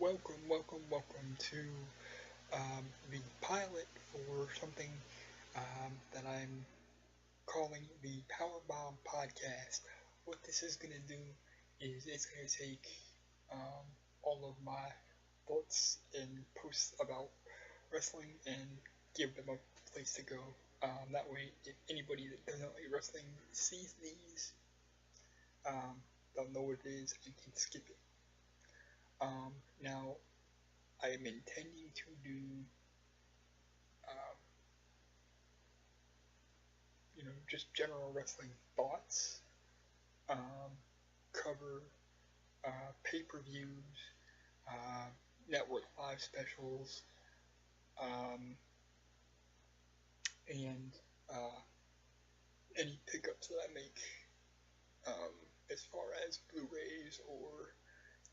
Welcome to the pilot for something that I'm calling the Powerbomb Podcast. What this is going to do is it's going to take um, all of my thoughts and posts about wrestling and give them a place to go. That way, if anybody that doesn't like wrestling sees these, um, they'll know what it is and can skip it. Now, I am intending to do, um, just general wrestling thoughts, um, cover pay-per-views, uh, network live specials, um, and any pickups that I make um, as far as Blu-rays or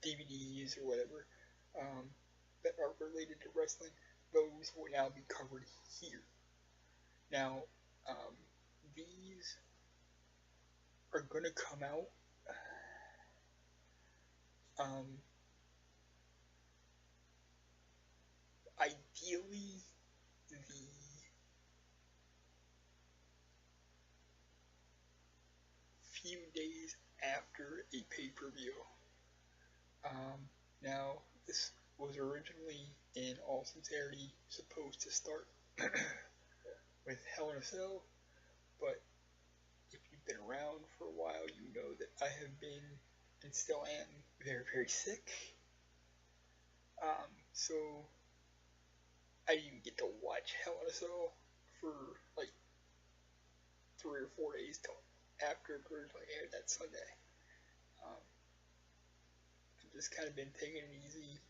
DVDs or whatever that are related to wrestling. Those will now be covered here. Now, um, these are going to come out um, ideally the few days after a pay-per-view. Now, this was originally, in all sincerity, supposed to start with Hell in a Cell, but if you've been around for a while, you know that I have been, and still am, very, very sick. So I didn't even get to watch Hell in a Cell for like 3 or 4 days till after it originally aired that Sunday. I've just kind of been taking it easy,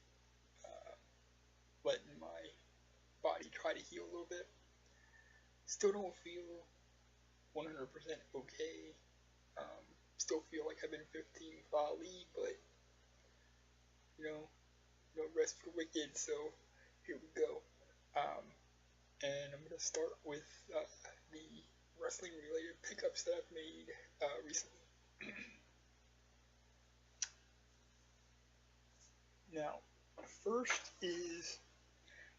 letting my body try to heal a little bit. Still don't feel 100% okay. Still feel like I've been 15 with Ali, but no rest for the wicked. So here we go. And I'm gonna start with the wrestling related pickups that I've made recently. Now, first is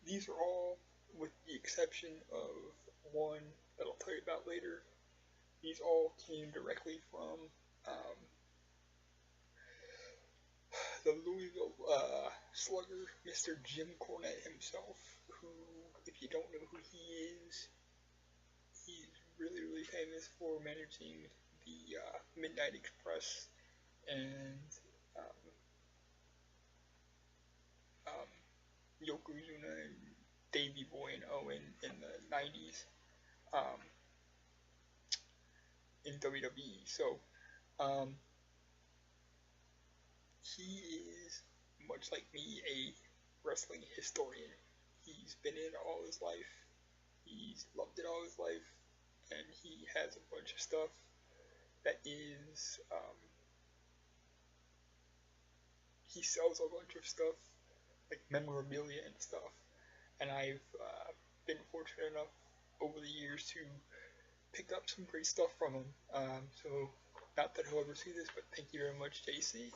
these are all, with the exception of one that I'll tell you about later. These all came directly from the Louisville Slugger, Mr. Jim Cornette himself, who, if you don't know who he is, he's really, really famous for managing the Midnight Express and um, um, Yokozuna and Davey Boy and Owen in the 90s in WWE. So, he is, much like me, a wrestling historian. He's been in it all his life. He's loved it all his life. And he has a bunch of stuff that is, he sells a bunch of stuff, like memorabilia and stuff. And I've been fortunate enough over the years to pick up some great stuff from him. So, not that he'll ever see this, but thank you very much, JC,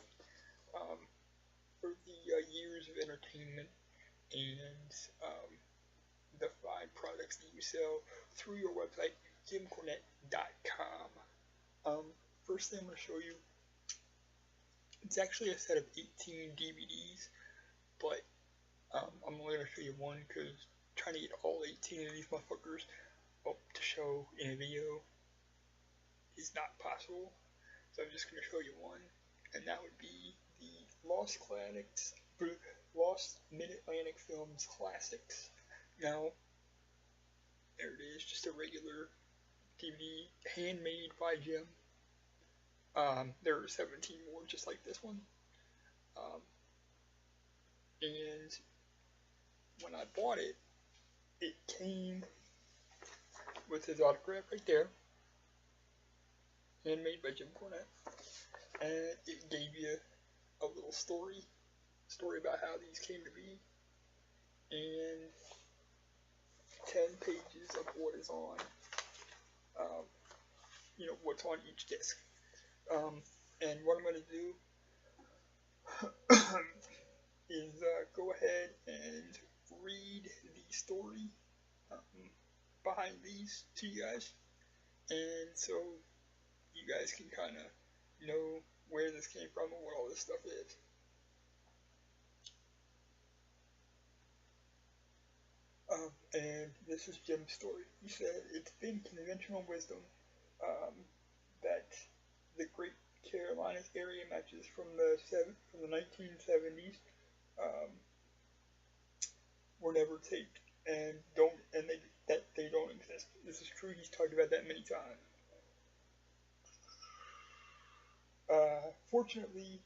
for the years of entertainment and the fine products that you sell through your website, jimcornette.com. First thing I'm going to show you, it's actually a set of 18 DVDs, but I'm only going to show you one because trying to get all 18 of these motherfuckers up to show in a video is not possible. So I'm just going to show you one, and that would be the Lost Mid-Atlantic Films Classics. Now, there it is, just a regular DVD, handmade by Jim. There are 17 more just like this one. And when I bought it, it came with his autograph right there, handmade by Jim Cornette, and it gave you a little story about how these came to be, and 10 pages of what is on, what's on each disc. And what I'm going to do is story behind these to you guys, and so you guys can kind of know where this came from and what all this stuff is. And this is Jim's story. He said, "It's been conventional wisdom that the Great Carolinas area matches from the 1970s were never taped and they don't exist." This is true. He's talked about that many times. Fortunately,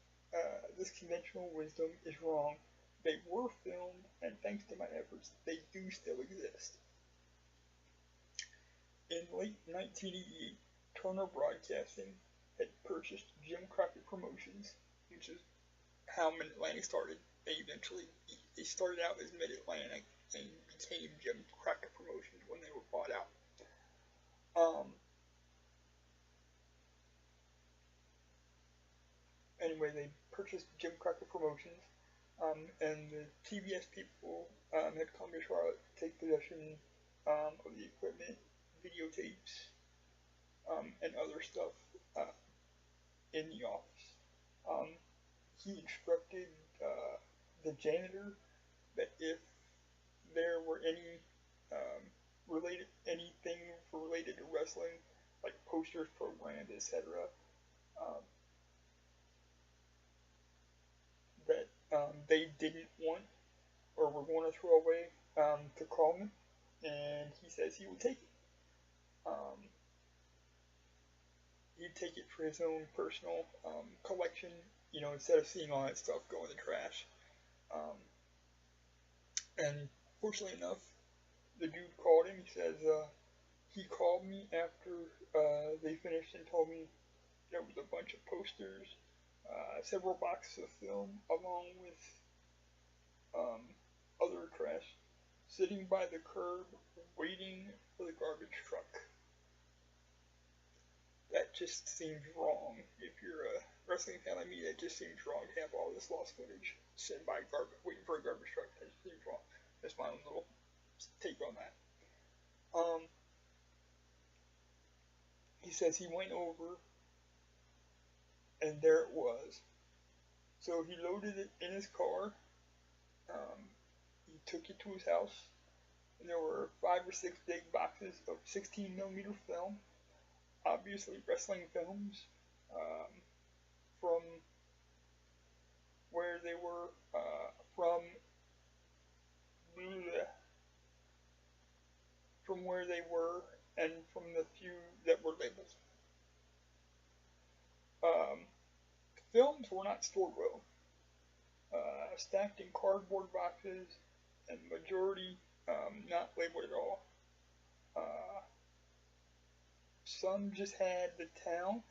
this conventional wisdom is wrong. They were filmed, and thanks to my efforts, they do still exist. In late 1988, Turner Broadcasting had purchased Jim Crockett Promotions, which is how Mid-Atlantic started. They started out as Mid-Atlantic and became Jim Crockett Promotions when they were bought out. Anyway, they purchased Jim Crockett Promotions, and the TBS people had come to Charlotte to take possession of the equipment, videotapes, and other stuff in the office. He instructed the janitor that if there were anything related to wrestling, like posters, programs, etc., that they didn't want or were going to throw away, to call him, and he says he would take it. He'd take it for his own personal collection, instead of seeing all that stuff go in the trash. And fortunately enough, the dude called him. He says he called me after they finished and told me there was a bunch of posters, several boxes of film, along with other trash, sitting by the curb waiting for the garbage truck. That just seems wrong. If you're a wrestling fan like me, that just seems wrong to have all this lost footage sitting by waiting for a garbage truck. That just seems wrong. That's my own little take on that. He says he went over, and there it was. So he loaded it in his car. He took it to his house, and there were 5 or 6 big boxes of 16mm film. Obviously, wrestling films, from where they were, from where they were, and from the few that were labeled. Films were not stored well, stacked in cardboard boxes, and majority not labeled at all. Some just had the town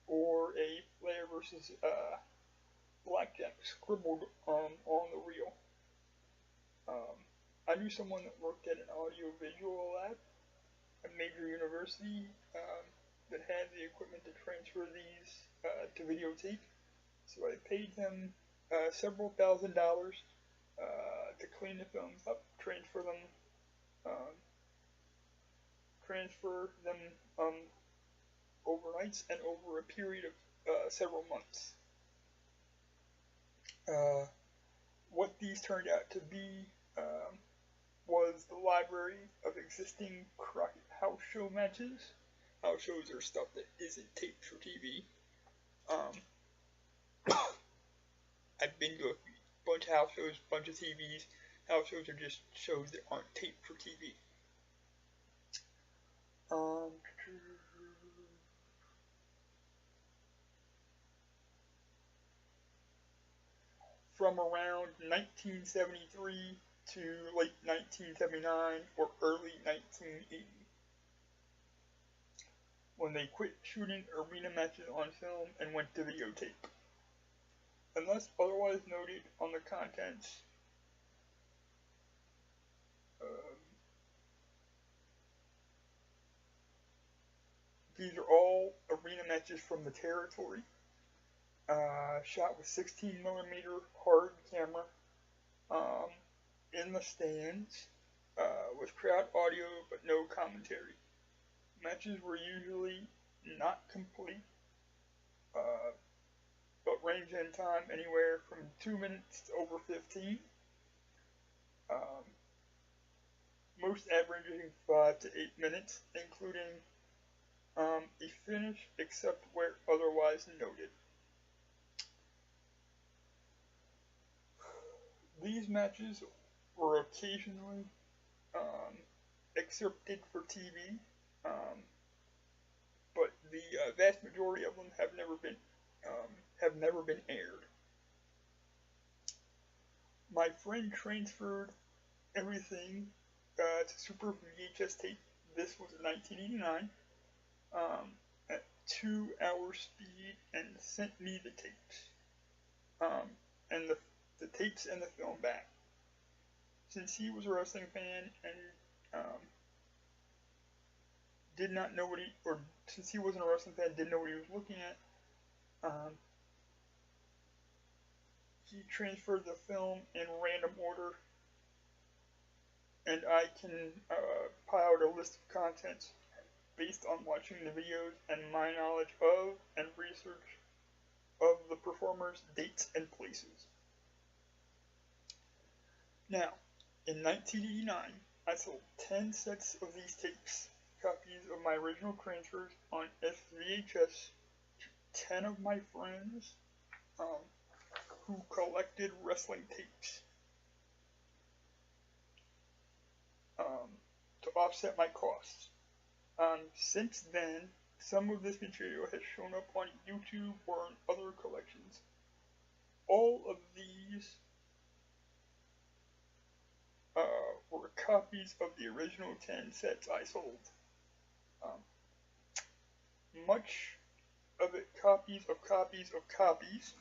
or a Flair versus Blackjack scribbled on the reel. I knew someone that worked at an audio-visual lab at a major university that had the equipment to transfer these to videotape. So I paid them several $1,000s to clean the films up, transfer them overnights and over a period of several months. What these turned out to be was the library of existing Crockett house show matches. House shows are stuff that isn't taped for TV. I've been to a bunch of house shows, bunch of TVs. House shows are just shows that aren't taped for TV. From around 1973 to late 1979 or early 1980, when they quit shooting arena matches on film and went to videotape. Unless otherwise noted on the contents, these are all arena matches from the territory, shot with 16mm hard camera, in the stands, with crowd audio but no commentary. Matches were usually not complete, uh, but range in time anywhere from 2 minutes to over 15. Um, most averaging 5 to 8 minutes, including a finish except where otherwise noted. These matches were occasionally excerpted for TV, but the vast majority of them have never been aired. My friend transferred everything to Super VHS tape. This was in 1989 at 2-hour speed and sent me the tapes and the tapes and the film back. Since he was a wrestling fan and did not know since he wasn't a wrestling fan, didn't know what he was looking at, he transferred the film in random order, and I can pile out a list of contents based on watching the videos and my knowledge of and research of the performers, dates, and places. Now, in 1989, I sold 10 sets of these tapes, copies of my original transfers on SVHS, to 10 of my friends who collected wrestling tapes to offset my costs. Since then, some of this material has shown up on YouTube or in other collections. All of these were copies of the original 10 sets I sold. Much of it copies of copies of copies.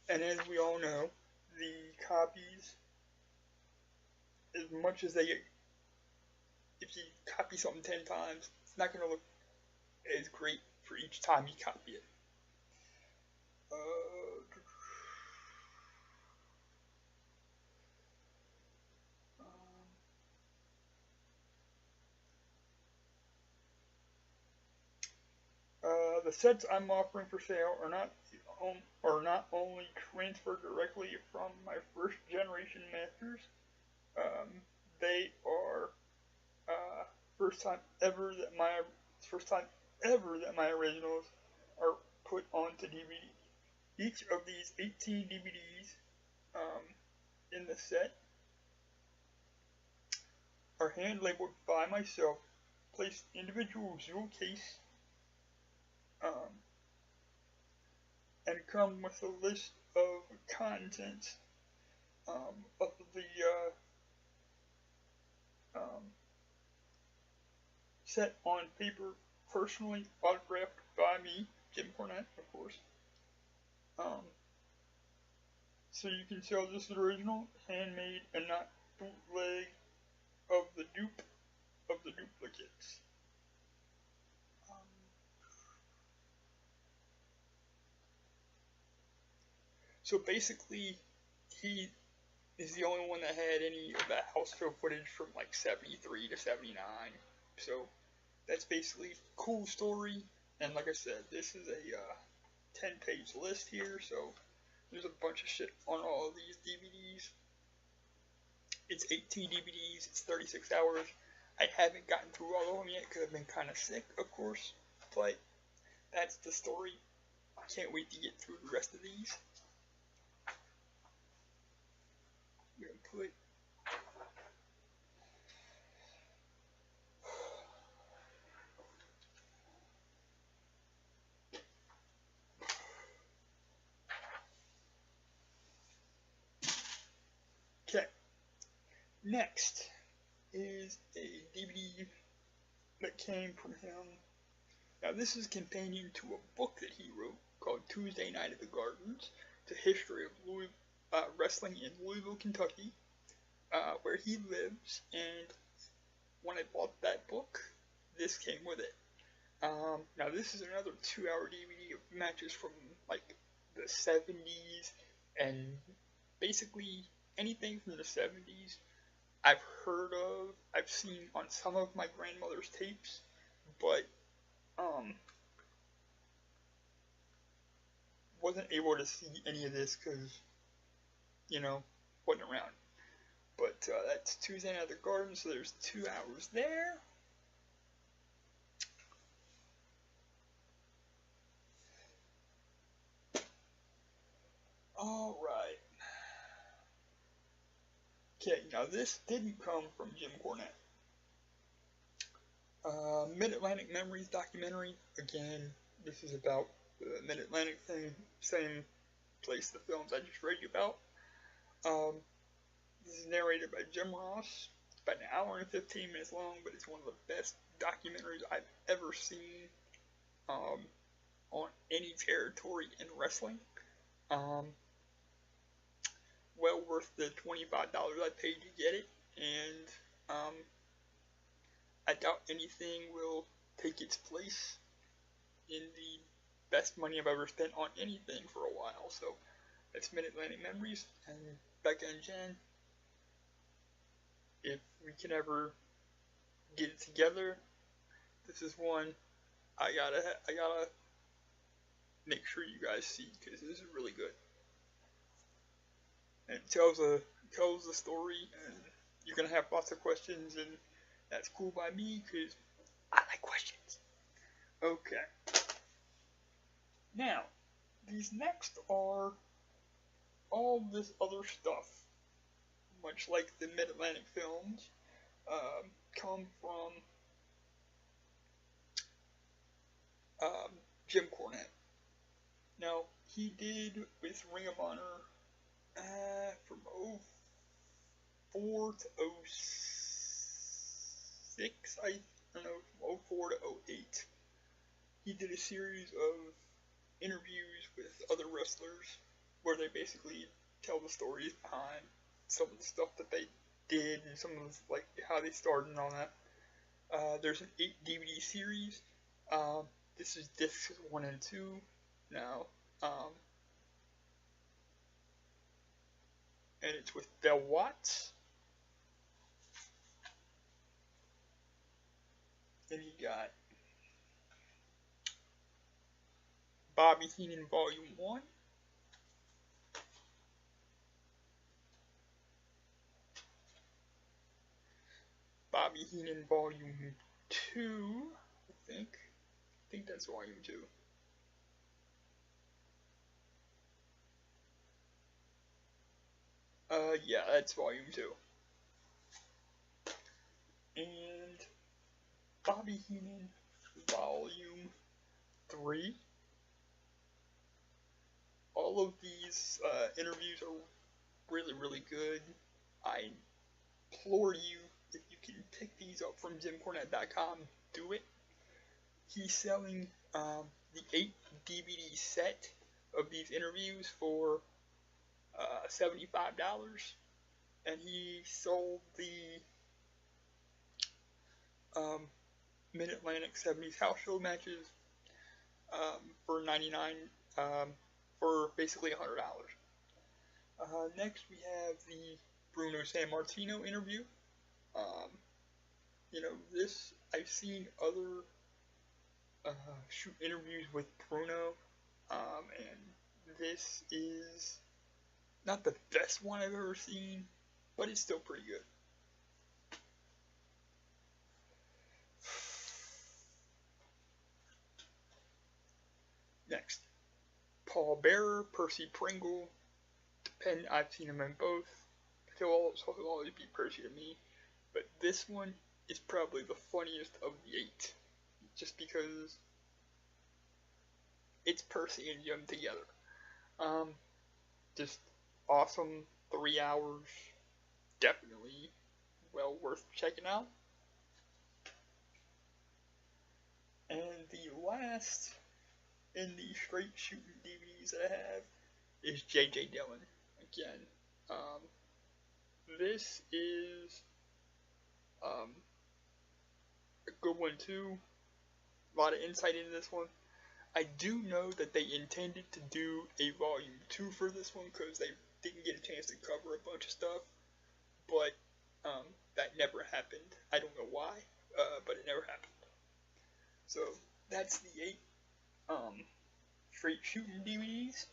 And as we all know, the copies, as much as they, if you copy something 10 times, it's not going to look as great for each time you copy it. The sets I'm offering for sale are not only transferred directly from my first generation masters, they are first time ever that my originals are put onto DVD. Each of these 18 DVDs in the set are hand labeled by myself, placed individual jewel case, and come with a list of contents of the set on paper, personally autographed by me, Jim Cornette, of course. So you can sell this original, handmade, and not bootleg of the dupe of the duplicates. So basically, he is the only one that had any of that house show footage from like 73 to 79. So that's basically a cool story. And like I said, this is a 10-page list here, so there's a bunch of shit on all of these DVDs. It's 18 DVDs, it's 36 hours. I haven't gotten through all of them yet because I've been kind of sick, of course, but that's the story. I can't wait to get through the rest of these. We're going to put okay. Next is a DVD that came from him. Now this is companion to a book that he wrote called Tuesday Night at the Gardens, The History of Wrestling in Louisville, Kentucky, where he lives, and when I bought that book, this came with it. Now this is another 2-hour DVD of matches from like the 70s, and basically anything from the 70s I've heard of, I've seen on some of my grandmother's tapes, but wasn't able to see any of this because, wasn't around. But that's Tuesday Night at the Garden, so there's 2 hours there. Alright. Okay, now this didn't come from Jim Cornette. Mid-Atlantic Memories documentary. Again, this is about the Mid-Atlantic thing, same place the films I just read you about. This is narrated by Jim Ross. It's about an hour and 15 minutes long, but it's one of the best documentaries I've ever seen on any territory in wrestling. Well worth the $25 I paid to get it, and I doubt anything will take its place in the best money I've ever spent on anything for a while. So that's Mid-Atlantic Memories, and Becca and Jen, if we can ever get it together, this is one I gotta make sure you guys see, because this is really good. And it tells the story, and you're gonna have lots of questions, and that's cool by me, because I like questions. Okay. Now, these next are all this other stuff, much like the Mid-Atlantic films, come from Jim Cornette. Now, he did with Ring of Honor from 04 to 06, I don't know, from 04 to 08. He did a series of interviews with other wrestlers where they basically tell the stories behind some of the stuff that they did and some of the, like, how they started and all that. There's an 8 DVD series. This is discs 1 and 2 now. And it's with Bell Watts. Then you got Bobby Heenan Volume 1. Bobby Heenan Volume 2, I think. I think that's Volume 2. Yeah, that's Volume 2. And Bobby Heenan Volume 3. All of these interviews are really, really good. I implore you, if you can pick these up from JimCornette.com, do it. He's selling the 8 DVD set of these interviews for $75, and he sold the Mid-Atlantic 70s house show matches for $99, for basically $100. Next we have the Bruno Sammartino interview. This, I've seen other shoot interviews with Bruno, and this is not the best one I've ever seen, but it's still pretty good. Next, Paul Bearer, Percy Pringle. I've seen him in both. He'll always be Percy to me, but this one is probably the funniest of the 8, just because it's Percy and Jim together. Just awesome 3 hours, definitely well worth checking out. And the last in the straight shooting DVDs that I have is J.J. Dillon. Again, this is a good one too. A lot of insight into this one. I do know that they intended to do a volume 2 for this one because they didn't get a chance to cover a bunch of stuff, but that never happened. I don't know why, but it never happened. So that's the 8 straight shooting DVDs.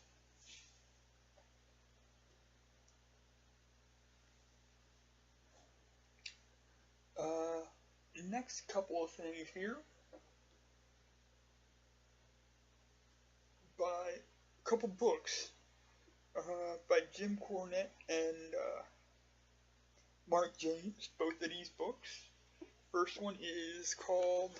Next couple of things here. By a couple books by Jim Cornette and Mark James, both of these books. First one is called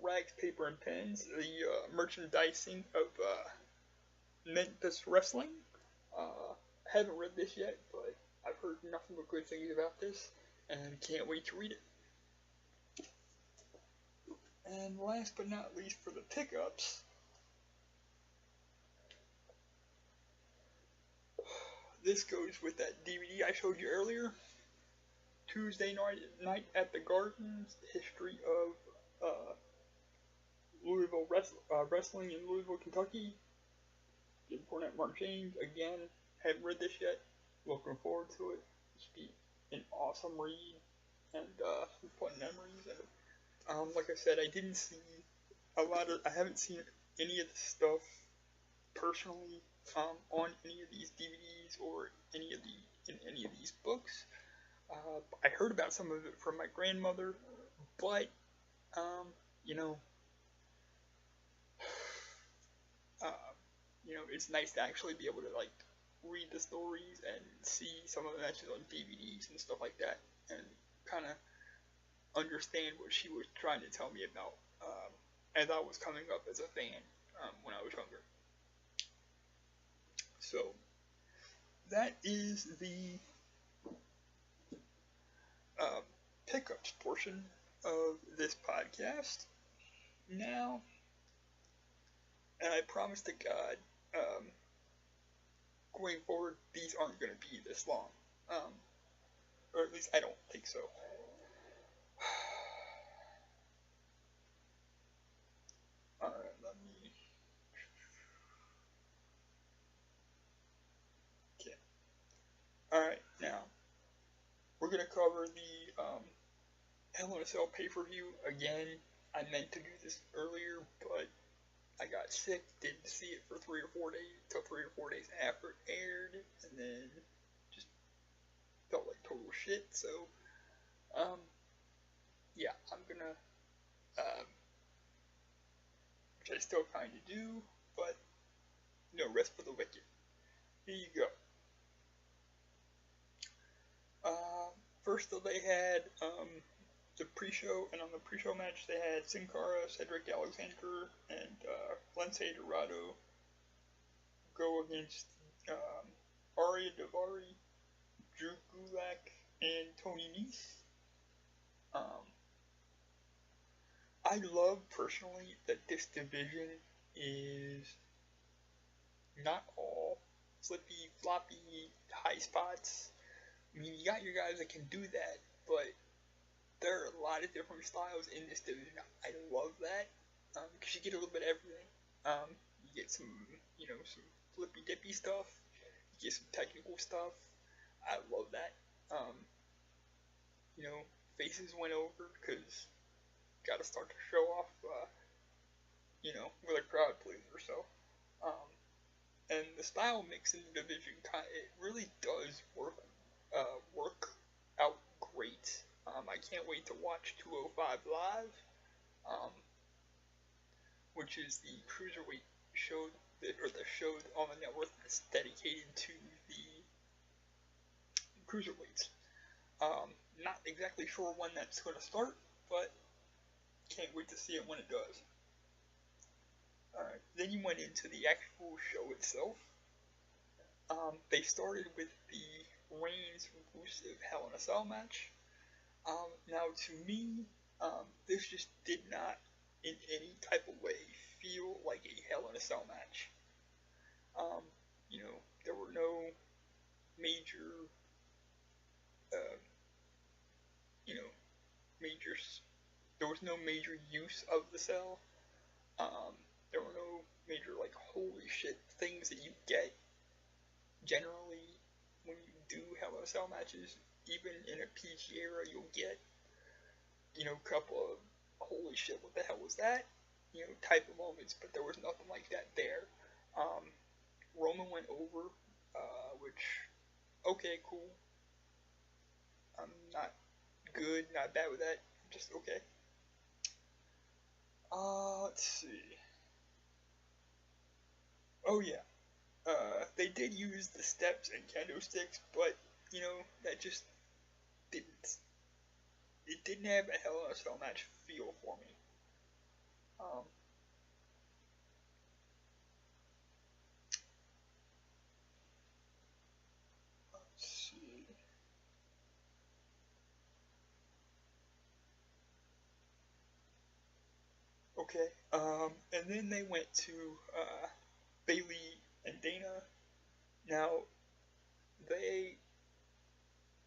Rags, Paper, and Pens, the merchandising of Memphis Wrestling. Haven't read this yet, but I've heard nothing but good things about this, and can't wait to read it. And last but not least for the pickups, this goes with that DVD I showed you earlier, Tuesday Night at the Gardens, History of Louisville Wrestling in Louisville, Kentucky. Jim Cornette, Mark James, again, haven't read this yet, looking forward to it. It's be an awesome read, and some fun memories. And like I said, I didn't see I haven't seen any of the stuff personally on any of these DVDs or in any of these books. I heard about some of it from my grandmother, but it's nice to actually be able to like read the stories and see some of the matches on DVDs and stuff like that, and kind of understand what she was trying to tell me about as I was coming up as a fan when I was younger. So that is the pickups portion of this podcast. Now, and I promise to God, going forward, these aren't going to be this long. Or at least I don't think so. Alright, let me... Okay. Alright, now, we're going to cover the Hell in a Cell pay-per-view again. I meant to do this earlier, but I got sick, didn't see it for 3 or 4 days, till 3 or 4 days after it aired, and then just felt like total shit, so, yeah, I'm gonna, which I still kinda do, but no rest for the wicked. Here you go. First though, they had, the pre-show, and on the pre-show match they had Sin Cara, Cedric Alexander, and Lince Dorado go against Arya Daivari, Drew Gulak, and Tony Nese. I love personally that this division is not all flippy, floppy, high spots. I mean, you got your guys that can do that, but there are a lot of different styles in this division. I love that, because you get a little bit of everything. You get some, some flippy dippy stuff. You get some technical stuff. I love that. Faces went over because got to start to show off, with a crowd pleaser. So, and the style mix in the division, it really does work out great. I can't wait to watch 205 Live, which is the cruiserweight show, or the show on the network that's dedicated to the cruiserweights. Not exactly sure when that's going to start, but can't wait to see it when it does. Alright, then you went into the actual show itself. They started with the Reigns Rusev Hell in a Cell match. Now, to me, this just did not, in any type of way, feel like a Hell in a Cell match. There were no major, there was no major use of the cell. There were no major, holy shit things that you get generally when you do in a Cell matches, even in a PG era, you'll get, a couple of holy shit, what the hell was that? Type of moments, but there was nothing like that there. Roman went over, which, okay, cool. I'm not good, not bad with that, just okay. Let's see. Oh yeah, they did use the steps and kendo sticks, but, that just didn't, it didn't have a Hell in a Cell match feel for me. Um, let's see. Okay, and then they went to, Bailey and Dana. Now, they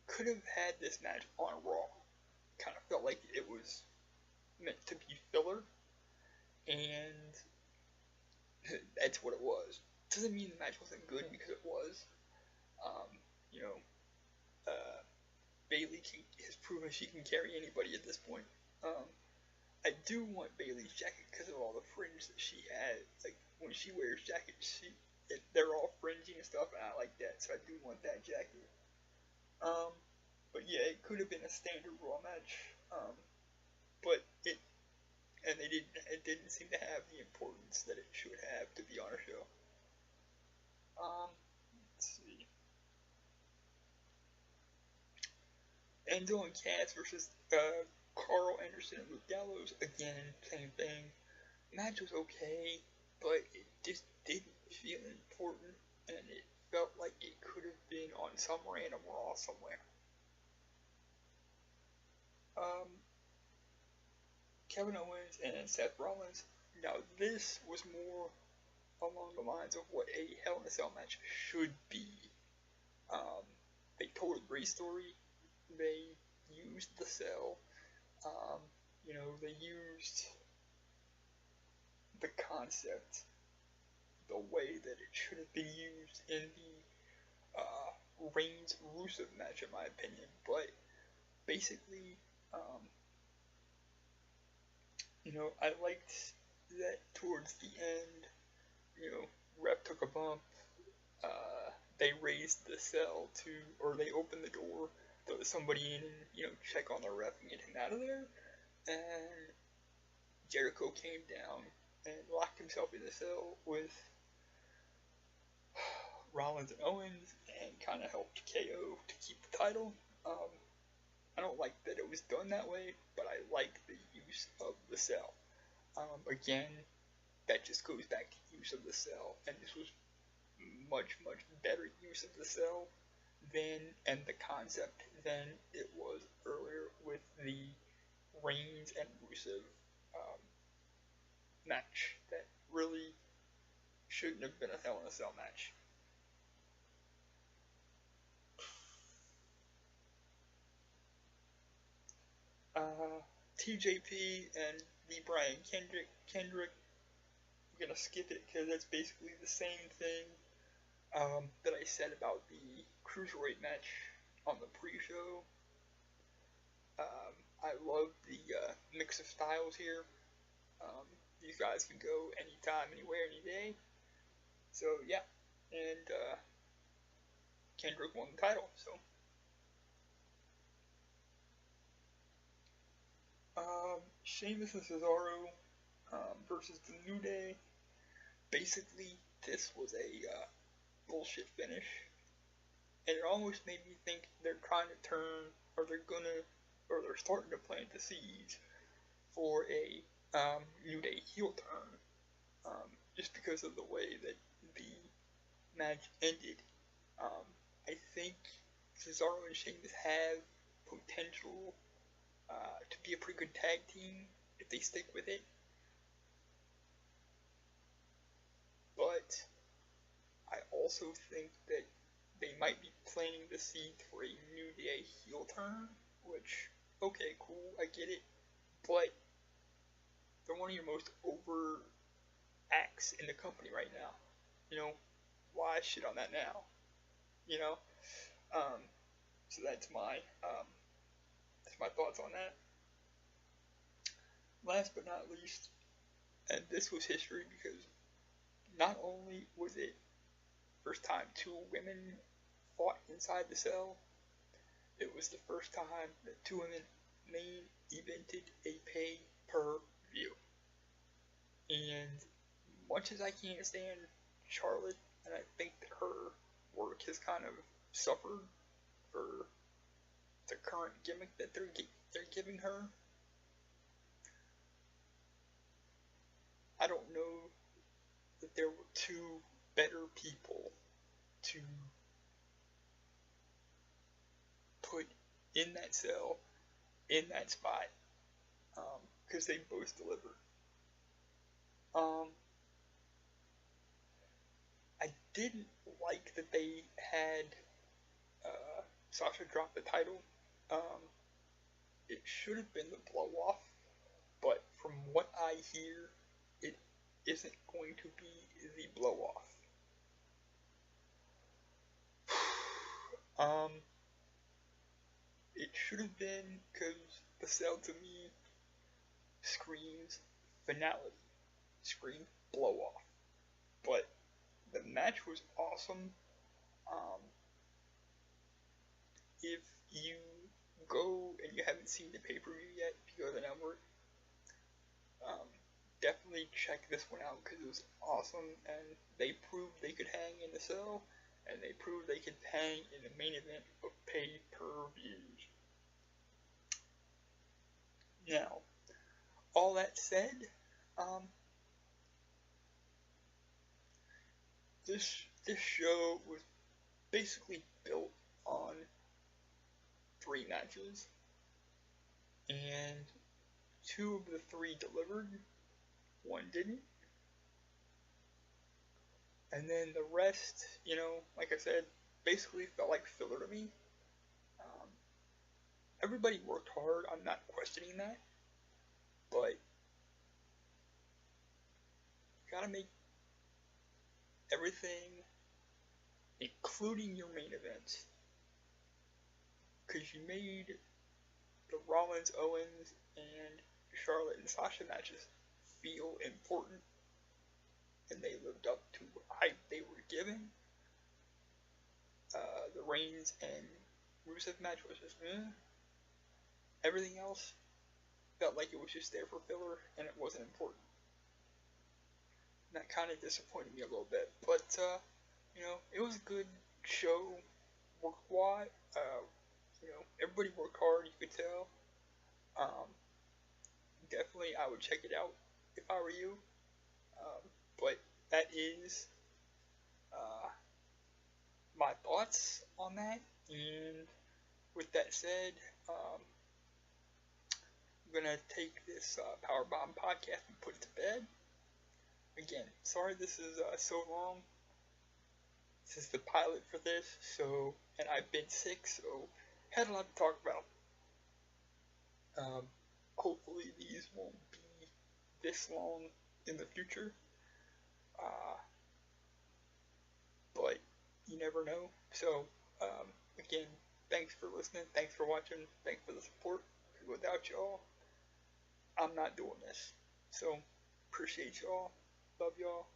could have had this match on Raw. Kind of felt like it was meant to be filler, and that's what it was. Doesn't mean the match wasn't good because it was. Um, you know, Bailey has proven she can carry anybody at this point. Um, I do want Bailey's jacket because of all the fringe that she has. Like when she wears jackets, they're all fringy and stuff, and I like that. So I do want that jacket. Um, but yeah, it could have been a standard Raw match. But it didn't seem to have the importance that it should have to be on a show. Let's see. Enzo and Cass versus Carl Anderson and Luke Gallows. Again, same thing. Match was okay, but it just didn't feel important, and it felt like it could have been on some random Raw somewhere. Kevin Owens and Seth Rollins. Now, this was more along the lines of what a Hell in a Cell match should be. They told a great story. They used the cell. They used the concept the way that it should have been used in the Reigns-Rusev match, in my opinion. But basically, I liked that towards the end, Ref took a bump. They raised the cell or they opened the door, there was somebody in and, check on the Ref and get him out of there. And Jericho came down and locked himself in the cell with Rollins and Owens and kind of helped KO to keep the title. I don't like that it was done that way, but I like the use of the cell. Again, that just goes back to use of the cell, and this was much, much better use of the cell and the concept than it was earlier with the Reigns and Rusev match that really shouldn't have been a Hell in a Cell match. TJP and the Brian Kendrick, I'm gonna skip it because that's basically the same thing that I said about the Cruiserweight match on the pre-show. I love the mix of styles here. These guys can go anytime, anywhere, any day. So yeah, and Kendrick won the title. So Sheamus and Cesaro versus the New Day. Basically, this was a bullshit finish, and it almost made me think they're trying to turn, or they're starting to plant the seeds for a New Day heel turn, just because of the way that the match ended. I think Cesaro and Sheamus have potential to be a pretty good tag team if they stick with it. But I also think that they might be planting the seed for a New Day heel turn, which, okay, cool, I get it, but they're one of your most over acts in the company right now. Why shit on that now? So that's my thoughts on that. Last but not least, and this was history because not only was it first time two women fought inside the cell, it was the first time that two women main evented a pay-per-view. And much as I can't stand Charlotte, and I think that her work has kind of suffered for the current gimmick that they're giving her, I don't know that there were two better people to put in that cell, in that spot, because they both delivered. I didn't like that they had Sasha drop the title. It should have been the blow off, but from what I hear, it isn't going to be the blow off. It should have been, because the cell to me screams finality, screams blow off. But the match was awesome. If you go and you haven't seen the pay-per-view yet, if you go to the network, definitely check this one out because it was awesome, and they proved they could hang in the cell, and they proved they could hang in the main event of pay-per-views. Now, all that said, this show was basically built on 3 matches, and 2 of the 3 delivered, 1 didn't. And then the rest, like I said, basically felt like filler to me. Everybody worked hard, I'm not questioning that, but you gotta make everything, including your main events, because you made the Rollins, Owens, and Charlotte and Sasha matches feel important, and they lived up to the hype they were given. The Reigns and Rusev match was just Everything else felt like it was just there for filler, and it wasn't important. And that kind of disappointed me a little bit, but it was a good show, work-wise. Everybody worked hard, you could tell. Definitely, I would check it out if I were you. But that is my thoughts on that. And with that said, I'm gonna take this Powerbomb podcast and put it to bed. Again, sorry this is so long. This is the pilot for this, and I've been sick, so had a lot to talk about. Hopefully these won't be this long in the future, but you never know. So, again, thanks for listening, thanks for watching, thanks for the support. Without y'all, I'm not doing this. So, appreciate y'all, love y'all.